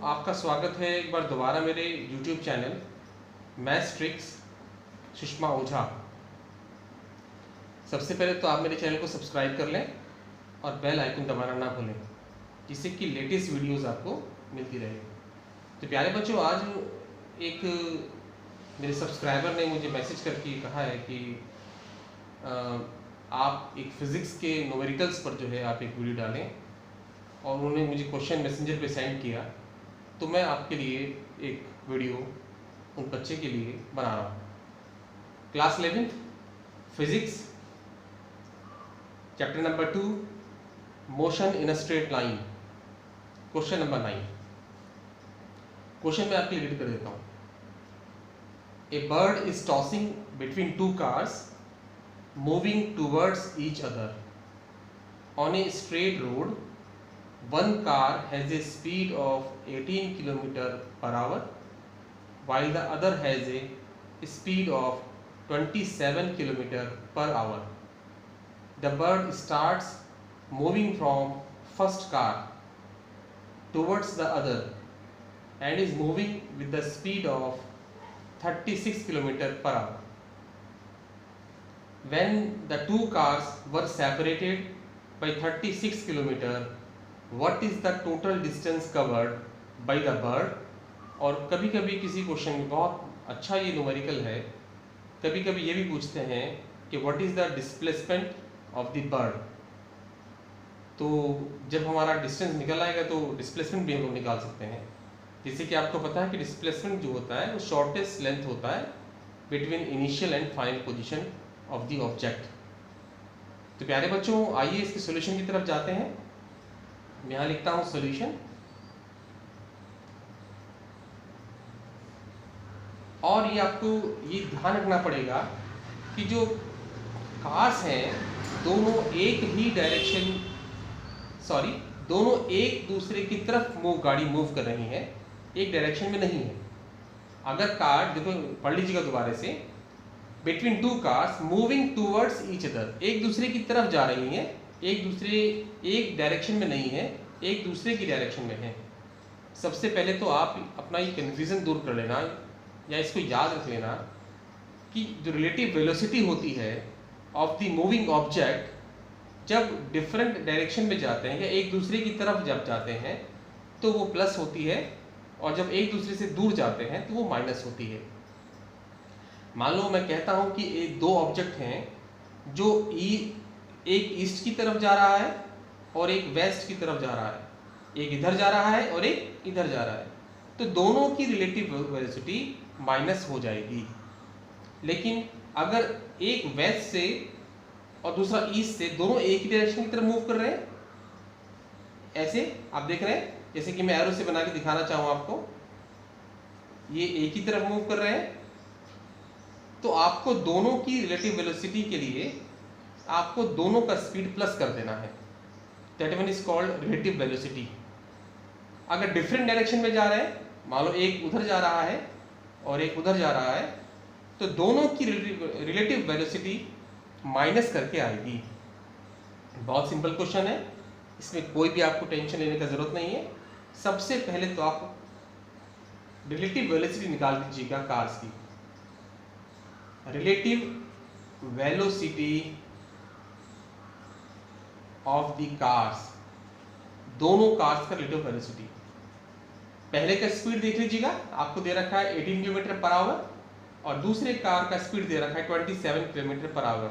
आपका स्वागत है एक बार दोबारा मेरे YouTube channel maths tricks Sushma Ojha. सबसे पहले तो आप मेरे चैनल को सब्सक्राइब कर लें और बेल आइकन दबाना ना भूलें, जिससे कि लेटेस्ट वीडियोस आपको मिलती रहे। तो प्यारे बच्चों, आज एक मेरे सब्सक्राइबर ने मुझे मैसेज करके कहा है कि आप एक फ़िज़िक्स के न्यूमेरिकल्स पर जो है आप एक वीडियो डालें, और उन्होंने मुझे क्वेश्चन मैसेंजर पे सेंड किया। तो मैं आपके लिए एक वीडियो उन बच्चे के लिए बना रहा हूँ। Class 11th physics, chapter number 2, motion in a straight line, question number 9। Question मैं आपके लिए रीड कर देता हूँ। A bird is tossing between two cars moving towards each other on a straight road. One car has a speed of 18 km/h while the other has a speed of 27 km/h. The bird starts moving from first car towards the other and is moving with the speed of 36 km/h. When the two cars were separated by 36 km, what is the total distance covered by the bird? और कभी कभी किसी question में बहुत अच्छा ये numerical है, कभी कभी ये भी पूछते हैं कि what is the displacement of the bird. तो जब हमारा डिस्टेंस निकल आएगा तो डिस्प्लेसमेंट भी हम लोग निकाल सकते हैं। जैसे कि आपको पता है कि डिस्प्लेसमेंट जो होता है वो शॉर्टेस्ट लेंथ होता है between initial and final position of the object. तो प्यारे बच्चों, आइए इसके सॉल्यूशन की तरफ जाते हैं। मैं यहाँ लिखता हूँ सॉल्यूशन, और ये आपको ये ध्यान रखना पड़ेगा कि जो कार्स हैं दोनों एक दूसरे की तरफ गाड़ी मूव कर रही हैं, एक डायरेक्शन में नहीं है। अगर कार, देखो पढ़ लीजिएगा दोबारा से, between two cars moving towards each other, एक दूसरे की तरफ जा रही हैं, एक डायरेक्शन में नहीं है, एक दूसरे की डायरेक्शन में है। सबसे पहले तो आप अपना ये कन्फ्यूज़न दूर कर लेना, या इसको याद रख लेना कि जो रिलेटिव वेलोसिटी होती है ऑफ द मूविंग ऑब्जेक्ट, जब डिफरेंट डायरेक्शन में जाते हैं या एक दूसरे की तरफ जब जाते हैं तो वो प्लस होती है, और जब एक दूसरे से दूर जाते हैं तो वो माइनस होती है। मान लो मैं कहता हूँ कि दो ऑब्जेक्ट हैं, जो एक ईस्ट की तरफ जा रहा है और एक वेस्ट की तरफ जा रहा है, एक इधर जा रहा है और एक इधर जा रहा है, तो दोनों की रिलेटिव वेलोसिटी माइनस हो जाएगी। लेकिन अगर एक वेस्ट से और दूसरा ईस्ट से, दोनों एक ही डायरेक्शन की तरफ मूव कर रहे हैं, ऐसे आप देख रहे हैं, जैसे कि मैं एरो से बना के दिखाना चाहूँ आपको, ये एक ही तरफ मूव कर रहे हैं, तो आपको दोनों की रिलेटिव वेलोसिटी के लिए आपको दोनों का स्पीड प्लस कर देना है। That one is called relative velocity. अगर डिफरेंट डायरेक्शन में जा रहे हैं, मान लो एक उधर जा रहा है और एक उधर जा रहा है, तो दोनों की रिलेटिव वेलोसिटी माइनस करके आएगी। बहुत सिंपल क्वेश्चन है, इसमें कोई भी आपको टेंशन लेने का जरूरत नहीं है। सबसे पहले तो आप रिलेटिव वेलोसिटी निकाल दीजिएगा कार्स की। Relative velocity of the cars, दोनों कार्स का रिलेटिव वेलोसिटी। पहले का स्पीड देख लीजिएगा, आपको दे रखा है 18 km/h और दूसरे कार का स्पीड दे रखा है 27 km/h।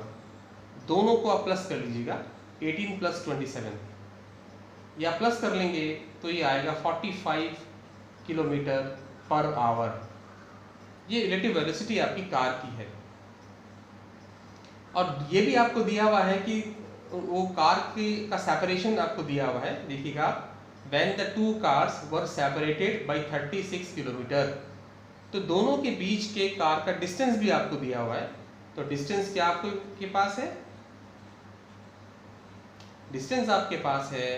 दोनों को आप प्लस कर लीजिएगा, 18 + 27, या प्लस कर लेंगे तो ये आएगा 45 km/h। ये रिलेटिव वेलोसिटी आपकी कार की है। और ये भी आपको दिया हुआ है कि वो कार का सेपरेशन आपको दिया हुआ है, देखिएगा, when the two cars were separated by 36 km, तो दोनों के बीच के कार का डिस्टेंस भी आपको दिया हुआ है। तो डिस्टेंस क्या आपको के पास है? डिस्टेंस आपके पास है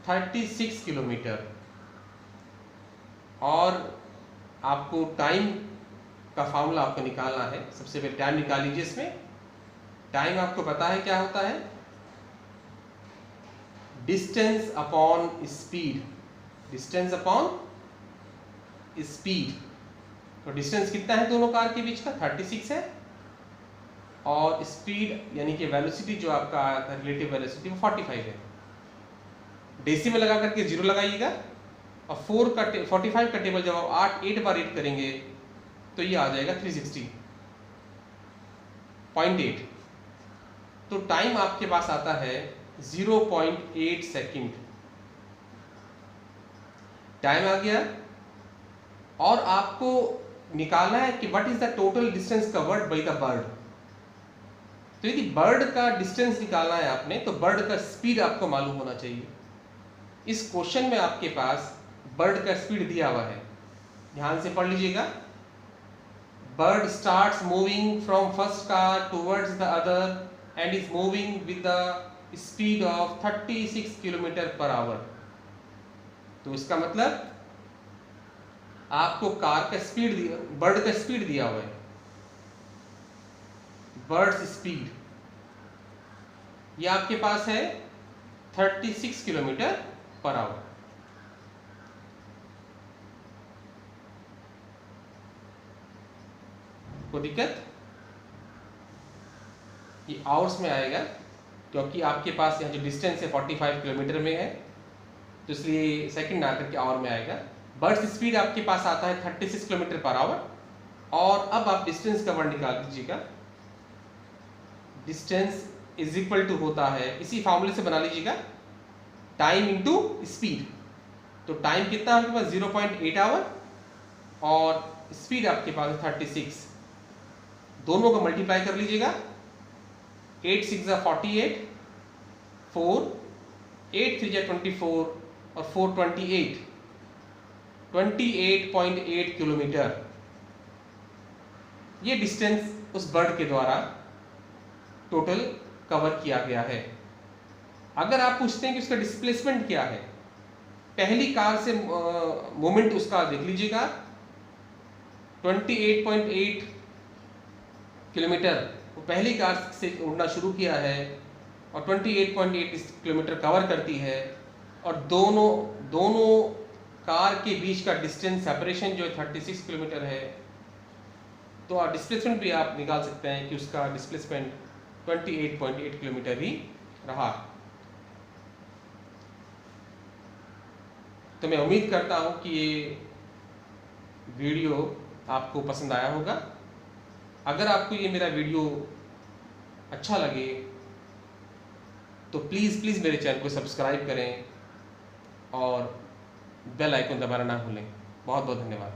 36 किलोमीटर। और आपको टाइम का फॉर्मूला आपको निकालना है। सबसे पहले टाइम निकाल लीजिए। इसमें टाइम आपको पता है क्या होता है? Distance upon speed. Distance upon speed. तो डिस्टेंस कितना है दोनों कार के बीच का? 36 है, और स्पीड यानी कि वेलोसिटी जो आपका आया था, रिलेटिव वेलोसिटी, वो 45 है। डेसिमल लगा करके 0 लगाइएगा, और 45 का टेबल जब आप 8 बार 8 करेंगे तो ये आ जाएगा 360.8। तो टाइम आपके पास आता है 0.8 सेकंड। टाइम आ गया, और आपको निकालना है कि what is the total distance covered by the bird. तो यदि बर्ड का डिस्टेंस निकालना है आपने, तो बर्ड का स्पीड आपको मालूम होना चाहिए। इस क्वेश्चन में आपके पास बर्ड का स्पीड दिया हुआ है, ध्यान से पढ़ लीजिएगा। Bird starts moving from first car towards the other and is moving with the speed of 36 kilometre per hour. तो इसका मतलब आपको कार का स्पीड दिया, बर्ड का स्पीड दिया हुआ है, बर्ड्स स्पीड ये आपके पास है 36 किलोमीटर पर आवर। कोई दिक्कत? ये आवर्स में आएगा, क्योंकि आपके पास यहाँ जो डिस्टेंस है 45 किलोमीटर में है, तो इसलिए सेकंड आकर के आवर में आएगा। बर्ड्स स्पीड आपके पास आता है 36 किलोमीटर पर आवर। और अब आप डिस्टेंस कवर निकाल लीजिएगा। डिस्टेंस इज इक्वल टू होता है, इसी फॉर्मूले से बना लीजिएगा, टाइम इनटू स्पीड। तो टाइम कितना आपके पास? 0.8 आवर, और स्पीड आपके पास 36। दोनों को मल्टीप्लाई कर लीजिएगा। 8 6 48, 4 8 3 24, और 4 28.8 किलोमीटर। ये डिस्टेंस उस बर्ड के द्वारा टोटल कवर किया गया है। अगर आप पूछते हैं कि उसका डिस्प्लेसमेंट क्या है, पहली कार से मोमेंट उसका देख लीजिएगा, 28.8 किलोमीटर वो पहली कार से उड़ना शुरू किया है, और 28.8 किलोमीटर कवर करती है। और दोनों कार के बीच का डिस्टेंस सेपरेशन जो है 36 किलोमीटर है। तो आप डिस्प्लेसमेंट भी आप निकाल सकते हैं कि उसका डिस्प्लेसमेंट 28.8 किलोमीटर ही रहा। तो मैं उम्मीद करता हूं कि ये वीडियो आपको पसंद आया होगा। अगर आपको ये मेरा वीडियो अच्छा लगे तो प्लीज़ मेरे चैनल को सब्सक्राइब करें और बेल आइकन दबाना ना भूलें। बहुत बहुत धन्यवाद।